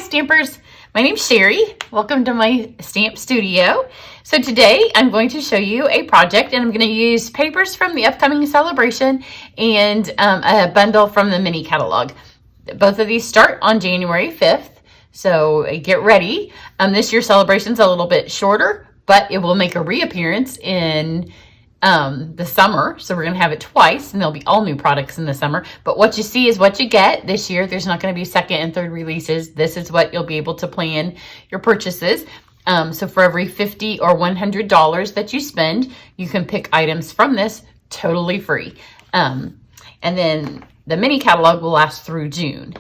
Stampers, my name's Cheri. Welcome to my stamp studio. So today I'm going to show you a project, and I'm going to use papers from the upcoming celebration and a bundle from the mini catalog. Both of these start on January 5th, so get ready. This year's celebration's a little bit shorter, but it will make a reappearance in the summer. So we're going to have it twice, and there'll be all new products in the summer. But what you see is what you get this year. There's not going to be second and third releases. This is what you'll be able to plan your purchases. So for every $50 or $100 that you spend, you can pick items from this totally free. And then the mini catalog will last through June.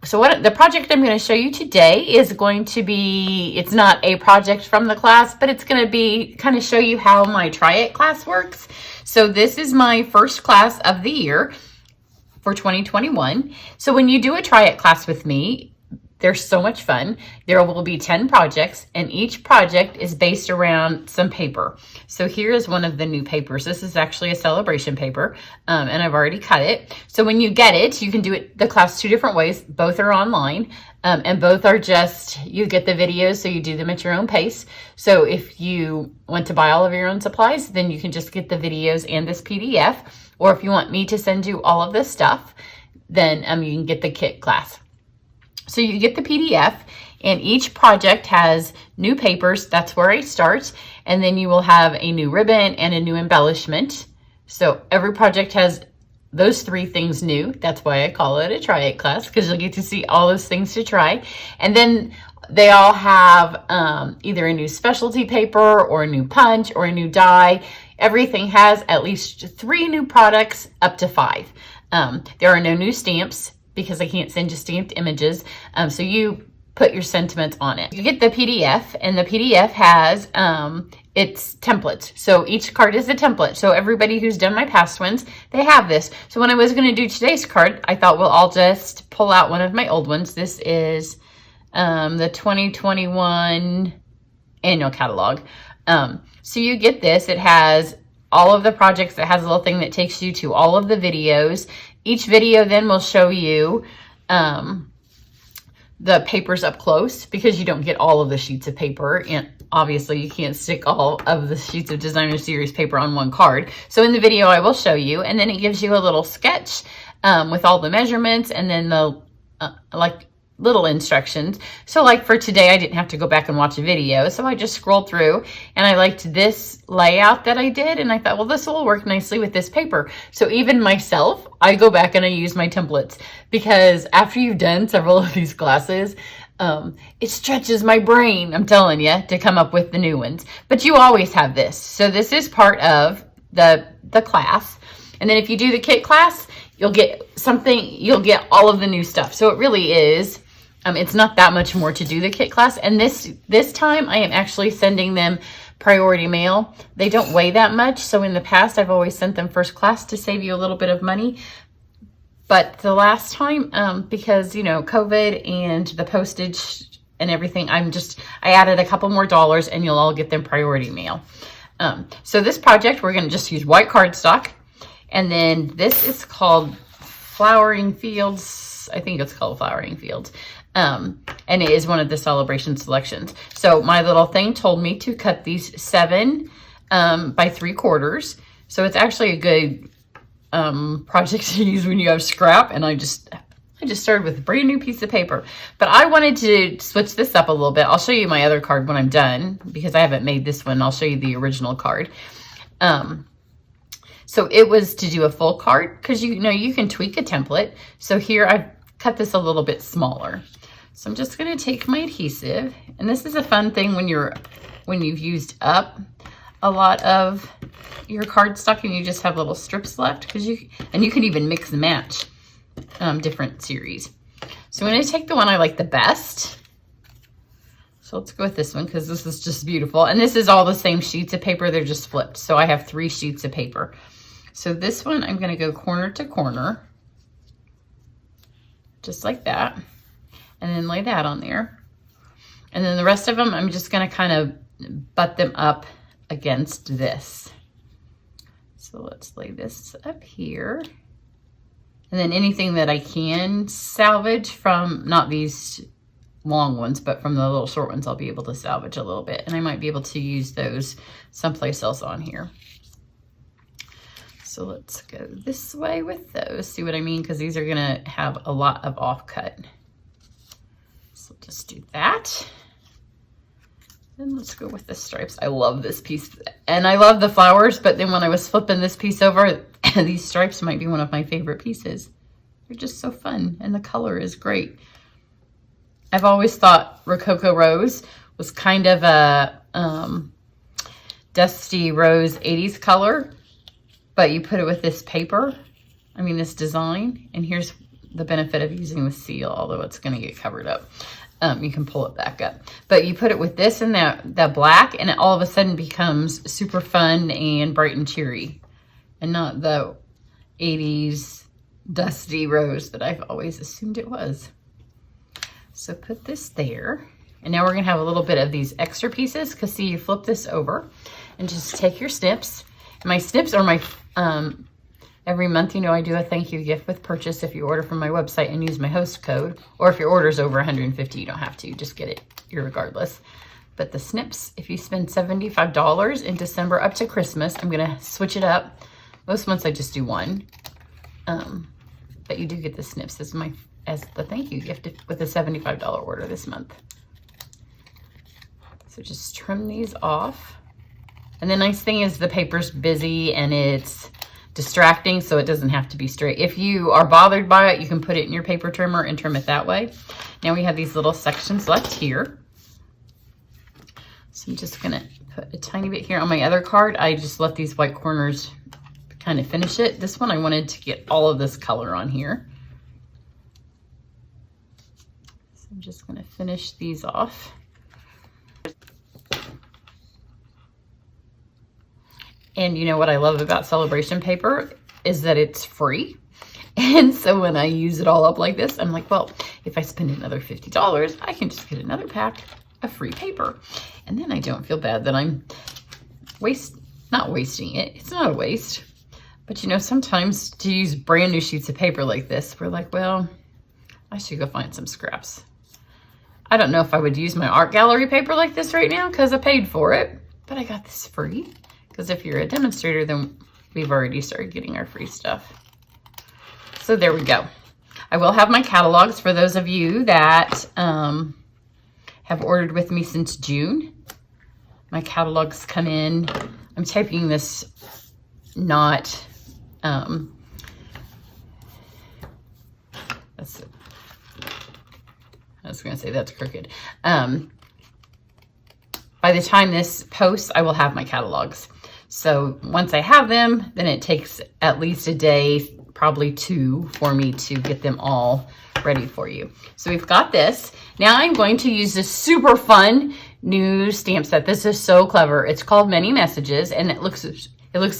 So what the project I'm going to show you today is going to be, it's not a project from the class, but it's going to be kind of show you how my Try It class works. So this is my first class of the year for 2021. So when you do a Try It class with me, they're so much fun. There will be 10 projects, and each project is based around some paper. So here is one of the new papers. This is actually a celebration paper, and I've already cut it. So when you get it, you can do it the class two different ways. Both are online, and both are just, you get the videos, so you do them at your own pace. So if you want to buy all of your own supplies, then you can just get the videos and this PDF. Or if you want me to send you all of this stuff, then you can get the kit class. So you get the PDF, and each project has new papers. That's where I start. And then you will have a new ribbon and a new embellishment. So every project has those three things new. That's why I call it a Try It class, because you'll get to see all those things to try. And then they all have either a new specialty paper or a new punch or a new die. Everything has at least 3 new products, up to 5. There are no new stamps, because I can't send you stamped images. So you put your sentiments on it. You get the PDF, and the PDF has its templates. So each card is a template. So everybody who's done my past ones, they have this. So when I was going to do today's card, I thought, well, I'll just pull out one of my old ones. This is the 2021 annual catalog. So you get this. It has all of the projects. It has a little thing that takes you to all of the videos. Each video then will show you the papers up close, because you don't get all of the sheets of paper, and obviously you can't stick all of the sheets of designer series paper on one card. So in the video I will show you, and then it gives you a little sketch with all the measurements, and then the like little instructions. So like for today, I didn't have to go back and watch a video. So I just scrolled through, and I liked this layout that I did. And I thought, well, this will work nicely with this paper. So even myself, I go back and I use my templates, because after you've done several of these classes, it stretches my brain, I'm telling you, to come up with the new ones. But you always have this. So this is part of the class. And then if you do the kit class, you'll get all of the new stuff. So it really is, it's not that much more to do the kit class. And this time I am actually sending them priority mail. They don't weigh that much. So in the past, I've always sent them first class to save you a little bit of money. But the last time, because, you know, COVID and the postage and everything, I added a couple more dollars, and you'll all get them priority mail. So this project, we're going to just use white cardstock. And then this is called Flowering Fields. I think it's called Flowering Fields. And it is one of the celebration selections. So my little thing told me to cut these 7 by 3/4. So it's actually a good project to use when you have scrap. And I just started with a brand new piece of paper. But I wanted to switch this up a little bit. I'll show you my other card when I'm done, because I haven't made this one. I'll show you the original card. So it was to do a full card, because you know you can tweak a template. So here I've cut this a little bit smaller. So I'm just going to take my adhesive, and this is a fun thing when you've used up a lot of your cardstock and you just have little strips left, because you can even mix and match different series. So I'm going to take the one I like the best. So let's go with this one, because this is just beautiful. And this is all the same sheets of paper. They're just flipped. So I have 3 sheets of paper. So this one, I'm going to go corner to corner, just like that, and then lay that on there. And then the rest of them, I'm just going to kind of butt them up against this. So let's lay this up here. And then anything that I can salvage from, not these long ones, but from the little short ones, I'll be able to salvage a little bit. And I might be able to use those someplace else on here. So let's go this way with those. See what I mean? Because these are gonna have a lot of offcut. So just do that. And let's go with the stripes. I love this piece. And I love the flowers, but then when I was flipping this piece over, these stripes might be one of my favorite pieces. They're just so fun, and the color is great. I've always thought Rococo Rose was kind of a dusty rose 80s color, but you put it with this paper, I mean this design, and here's the benefit of using the seal, although it's gonna get covered up. You can pull it back up. But you put it with this and that black, and it all of a sudden becomes super fun and bright and cheery, and not the 80s dusty rose that I've always assumed it was. So put this there. And now we're gonna have a little bit of these extra pieces, because see, you flip this over and just take your snips. And my snips are my, every month, you know, I do a thank you gift with purchase if you order from my website and use my host code, or if your order's over 150, you don't have to, just get it irregardless. But the snips, if you spend $75 in December up to Christmas, I'm gonna switch it up. Most months I just do one, but you do get the snips as the thank you gift with a $75 order this month. So just trim these off. And the nice thing is the paper's busy and it's distracting, so it doesn't have to be straight. If you are bothered by it, you can put it in your paper trimmer and trim it that way. Now we have these little sections left here. So I'm just gonna put a tiny bit here. On my other card, I just left these white corners kind of finish it. This one, I wanted to get all of this color on here. So I'm just gonna finish these off. And you know what I love about celebration paper is that it's free. And so when I use it all up like this, I'm like, well, if I spend another $50, I can just get another pack of free paper. And then I don't feel bad that I'm not wasting it. It's not a waste. But you know, sometimes to use brand new sheets of paper like this, we're like, well, I should go find some scraps. I don't know if I would use my art gallery paper like this right now because I paid for it, but I got this free. Because if you're a demonstrator, then we've already started getting our free stuff. So there we go. I will have my catalogs for those of you that have ordered with me since June. My catalogs come in. I'm typing this not, that's it. I was going to say that's crooked. By the time this posts, I will have my catalogs. So once I have them, then it takes at least a day, probably two, for me to get them all ready for you. So we've got this. Now I'm going to use this super fun new stamp set. This is so clever. It's called Many Messages, and it looks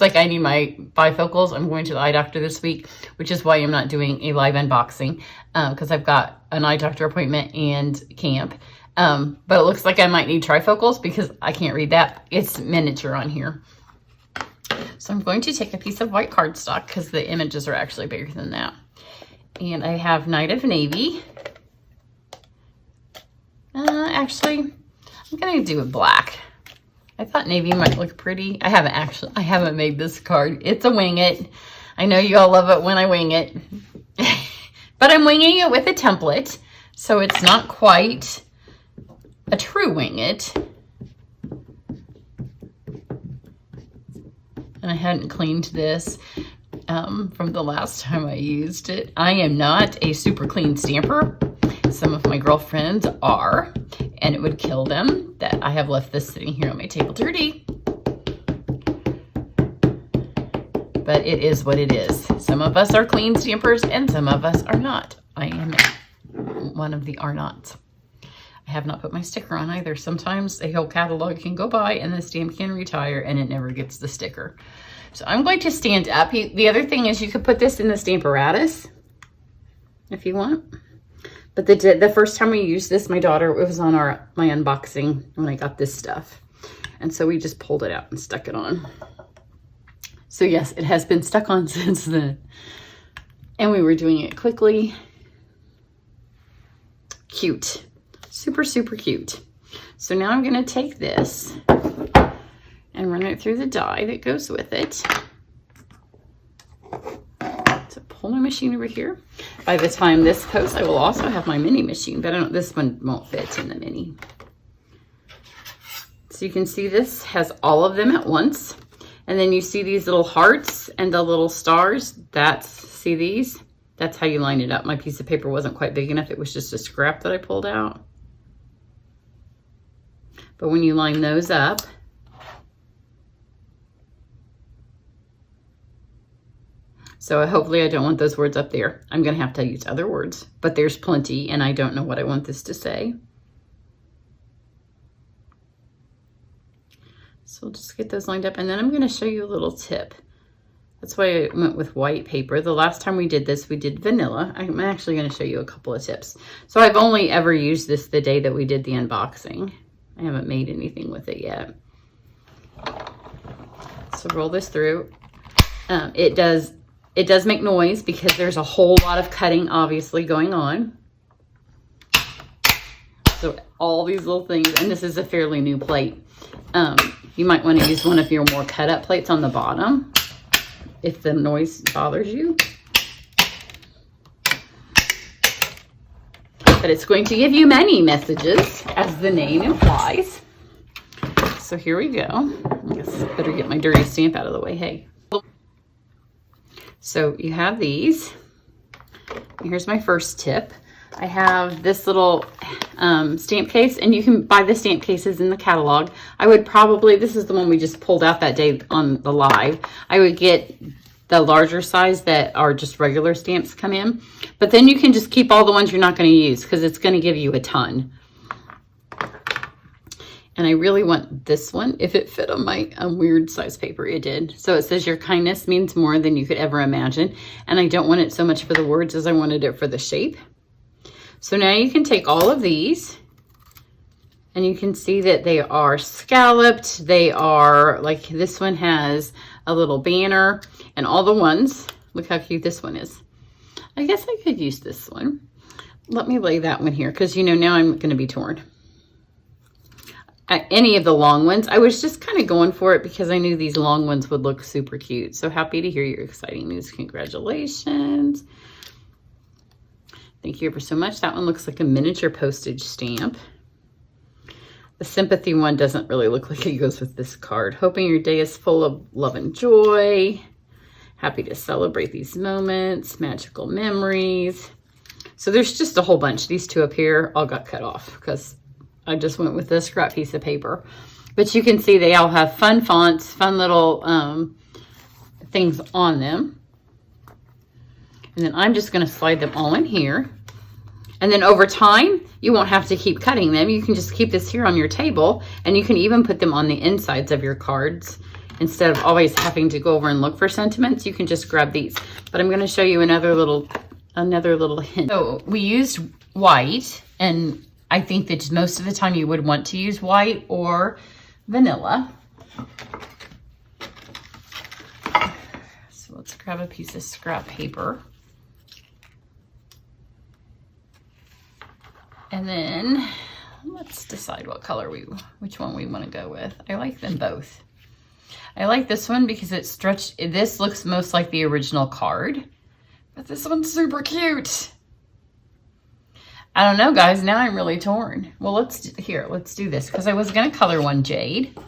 like I need my bifocals. I'm going to the eye doctor this week, which is why I'm not doing a live unboxing, because I've got an eye doctor appointment and camp. But it looks like I might need trifocals because I can't read that. It's miniature on here. So I'm going to take a piece of white cardstock because the images are actually bigger than that. And I have Night of Navy. Actually, I'm going to do it black. I thought navy might look pretty. I haven't made this card. It's a wing it. I know you all love it when I wing it. But I'm winging it with a template, so it's not quite a true wing it. And I hadn't cleaned this from the last time I used it. I am not a super clean stamper. Some of my girlfriends are, and it would kill them that I have left this sitting here on my table dirty. But it is what it is. Some of us are clean stampers and some of us are not. I am one of the are nots. I have not put my sticker on either. Sometimes a whole catalog can go by and the stamp can retire and it never gets the sticker. So I'm going to stand up. The other thing is you could put this in the Stamparatus if you want. But the first time we used this, my daughter, it was on my unboxing when I got this stuff. And so we just pulled it out and stuck it on. So yes, it has been stuck on since then. And we were doing it quickly. Cute. Super, super cute. So now I'm going to take this and run it through the die that goes with it. So pull my machine over here. By the time this posts, I will also have my mini machine, but this one won't fit in the mini. So you can see this has all of them at once. And then you see these little hearts and the little stars. See these? That's how you line it up. My piece of paper wasn't quite big enough. It was just a scrap that I pulled out. But when you line those up, so hopefully I don't want those words up there. I'm going to have to use other words, but there's plenty and I don't know what I want this to say. So we'll just get those lined up and then I'm going to show you a little tip. That's why I went with white paper. The last time we did this, we did vanilla. I'm actually going to show you a couple of tips. So I've only ever used this the day that we did the unboxing. I haven't made anything with it yet. So roll this through. It does make noise because there's a whole lot of cutting obviously going on. So all these little things, and this is a fairly new plate. You might want to use one of your more cut up plates on the bottom if the noise bothers you. But it's going to give you many messages, as the name implies. So here we go. I guess I better get my dirty stamp out of the way. Hey. So you have these. Here's my first tip. I have this little stamp case, and you can buy the stamp cases in the catalog. I would probably, this is the one we just pulled out that day on the live. I would get the larger size that are just regular stamps come in. But then you can just keep all the ones you're not going to use because it's going to give you a ton. And I really want this one. If it fit on my weird size paper, it did. So it says your kindness means more than you could ever imagine. And I don't want it so much for the words as I wanted it for the shape. So now you can take all of these and you can see that they are scalloped. They are like, this one has a little banner and all the ones. Look how cute this one is. I guess I could use this one. Let me lay that one here because, you know, now I'm going to be torn. Any of the long ones, I was just kind of going for it because I knew these long ones would look super cute. So happy to hear your exciting news. Congratulations. Thank you ever so much. That one looks like a miniature postage stamp. The sympathy one doesn't really look like it goes with this card. Hoping your day is full of love and joy. Happy to celebrate these moments. Magical memories. So there's just a whole bunch. These two up here all got cut off because I just went with this scrap piece of paper. But you can see they all have fun fonts, fun little things on them. And then I'm just going to slide them all in here. And then over time, you won't have to keep cutting them. You can just keep this here on your table, and you can even put them on the insides of your cards. Instead of always having to go over and look for sentiments, you can just grab these. But I'm going to show you another little hint. So we used white, and I think that most of the time you would want to use white or vanilla. So let's grab a piece of scrap paper. And then let's decide what color which one we want to go with. I like them both. I like this one because it's stretched. This looks most like the original card, but this one's super cute. I don't know, guys. Now I'm really torn. Well, let's do this because I was going to color one jade.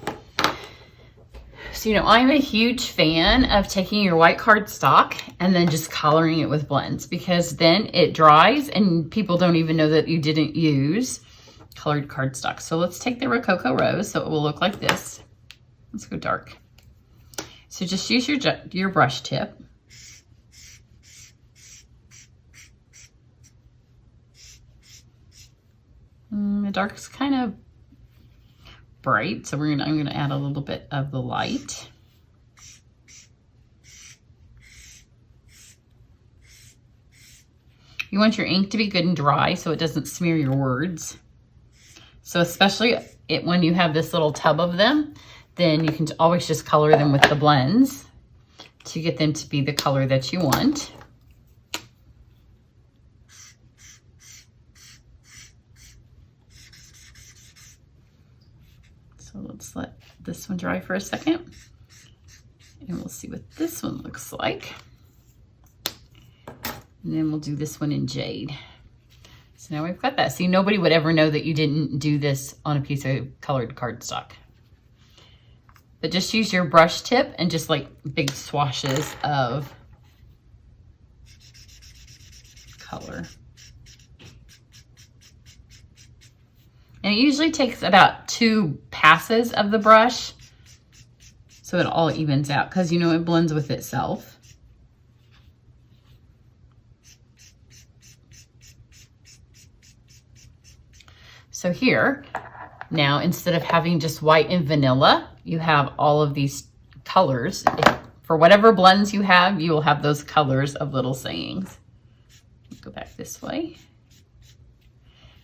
So, you know, I'm a huge fan of taking your white cardstock and then just coloring it with blends because then it dries and people don't even know that you didn't use colored cardstock. So let's take the Rococo Rose so it will look like this. Let's go dark. So just use your brush tip. The dark's kind of bright, so I'm going to add a little bit of the light. You want your ink to be good and dry so it doesn't smear your words. So especially when you have this little tub of them, then you can always just color them with the blends to get them to be the color that you want. So let's let this one dry for a second. And we'll see what this one looks like. And then we'll do this one in jade. So now we've got that. See, nobody would ever know that you didn't do this on a piece of colored cardstock. But just use your brush tip and just like big swashes of color. And it usually takes about 2 passes of the brush so it all evens out, because you know it blends with itself. So here, now instead of having just white and vanilla, you have all of these colors. For whatever blends you have, you will have those colors of little sayings. Go back this way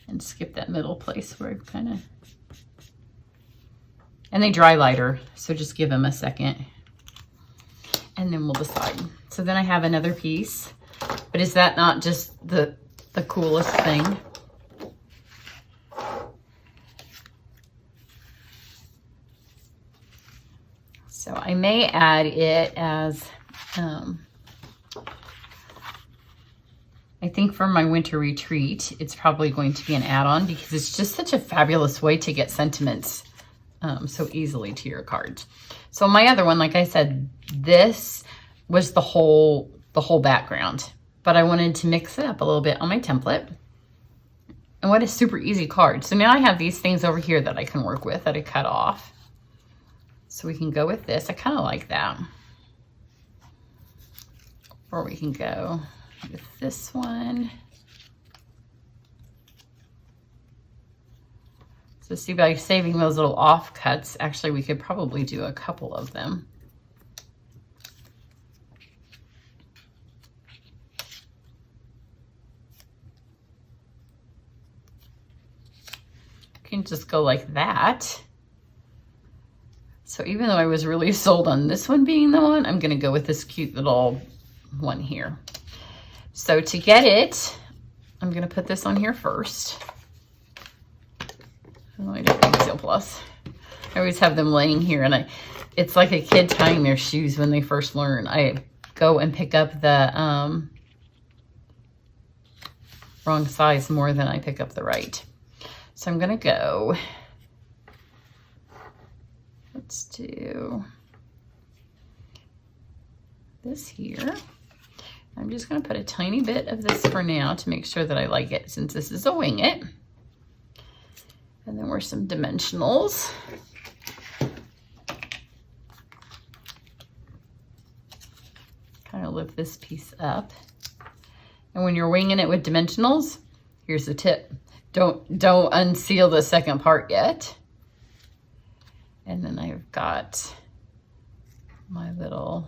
and skip that middle place where I've kind of, and they dry lighter, so just give them a second and then we'll decide. So then I have another piece, but is that not just the coolest thing? So I may add it as, I think for my winter retreat, it's probably going to be an add-on because it's just such a fabulous way to get sentiments so easily to your cards. So my other one, like I said, this was the whole background, but I wanted to mix it up a little bit on my template. And what a super easy card. So now I have these things over here that I can work with that I cut off. So we can go with this. I kind of like that. Or we can go with this one. So see, by saving those little offcuts, actually we could probably do a couple of them. You can just go like that. So even though I was really sold on this one being the one, I'm gonna go with this cute little one here. So to get it, I'm gonna put this on here first. Oh, I don't need Seal Plus. I always have them laying here, and it's like a kid tying their shoes when they first learn. I go and pick up the wrong size more than I pick up the right. So I'm gonna go, let's do this here. I'm just gonna put a tiny bit of this for now to make sure that I like it, since this is a wing it. And then we're some dimensionals. Kind of lift this piece up. And when you're winging it with dimensionals, here's the tip. Don't unseal the second part yet. And then I've got my little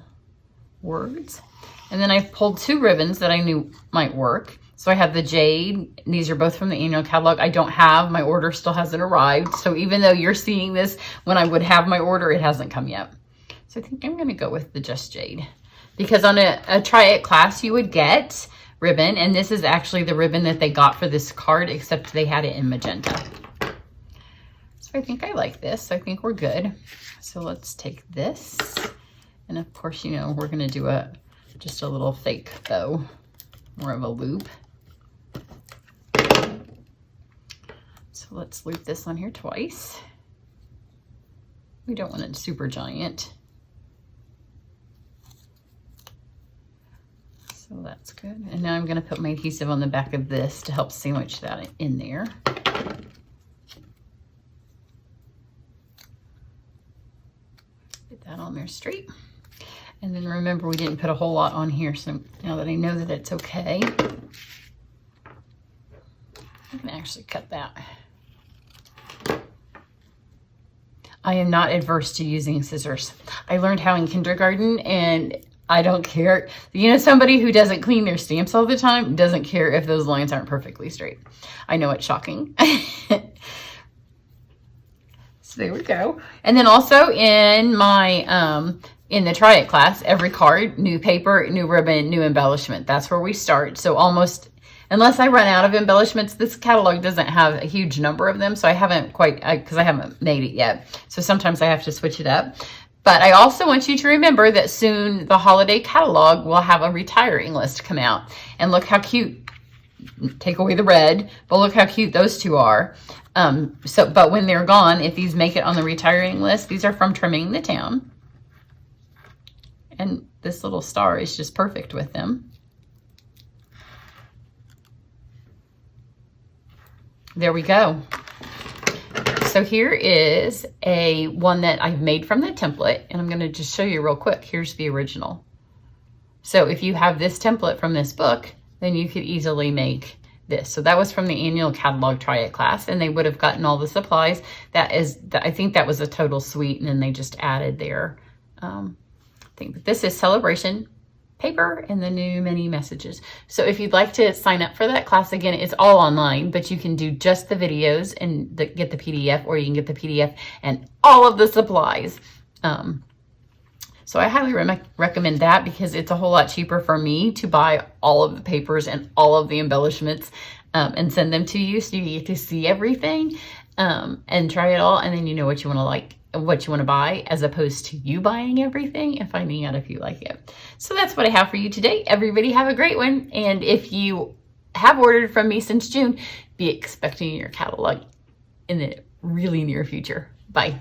words. And then I've pulled 2 ribbons that I knew might work. So I have the jade. These are both from the annual catalog. I don't have, my order still hasn't arrived. So even though you're seeing this when I would have my order, it hasn't come yet. So I think I'm gonna go with the Just Jade. Because on a Try It class, you would get ribbon. And this is actually the ribbon that they got for this card, except they had it in magenta. So I think I like this. I think we're good. So let's take this. And of course, you know, we're gonna do just a little fake bow, more of a loop. So let's loop this on here twice. We don't want it super giant. So that's good. And now I'm gonna put my adhesive on the back of this to help sandwich that in there. Get that on there straight. And then remember, we didn't put a whole lot on here, so now that I know that it's okay, I can actually cut that. I am not adverse to using scissors. I learned how in kindergarten, and I don't care. You know, somebody who doesn't clean their stamps all the time doesn't care if those lines aren't perfectly straight. I know it's shocking. So there we go. And then also in my, in the Try It class, every card, new paper, new ribbon, new embellishment. That's where we start. So almost unless I run out of embellishments. This catalog doesn't have a huge number of them, so I haven't quite, because I haven't made it yet. So sometimes I have to switch it up. But I also want you to remember that soon the holiday catalog will have a retiring list come out. And look how cute, take away the red, but look how cute those two are. But when they're gone, if these make it on the retiring list, these are from Trimming the Town. And this little star is just perfect with them. There we go. So here is a one that I've made from the template, and I'm going to just show you real quick. Here's the original. So if you have this template from this book, then you could easily make this. So that was from the annual catalog try it class, and they would have gotten all the supplies. I think that was a total suite, and then they just added their thing. But this is Celebration paper and the new mini messages. So if you'd like to sign up for that class, again, it's all online, but you can do just the videos and get the PDF, or you can get the PDF and all of the supplies. So I highly recommend that, because it's a whole lot cheaper for me to buy all of the papers and all of the embellishments and send them to you, so you get to see everything and try it all, and then you know what you want to buy, as opposed to you buying everything and finding out if you like it. So that's what I have for you today. Everybody have a great one. And if you have ordered from me since June, be expecting your catalog in the really near future. Bye.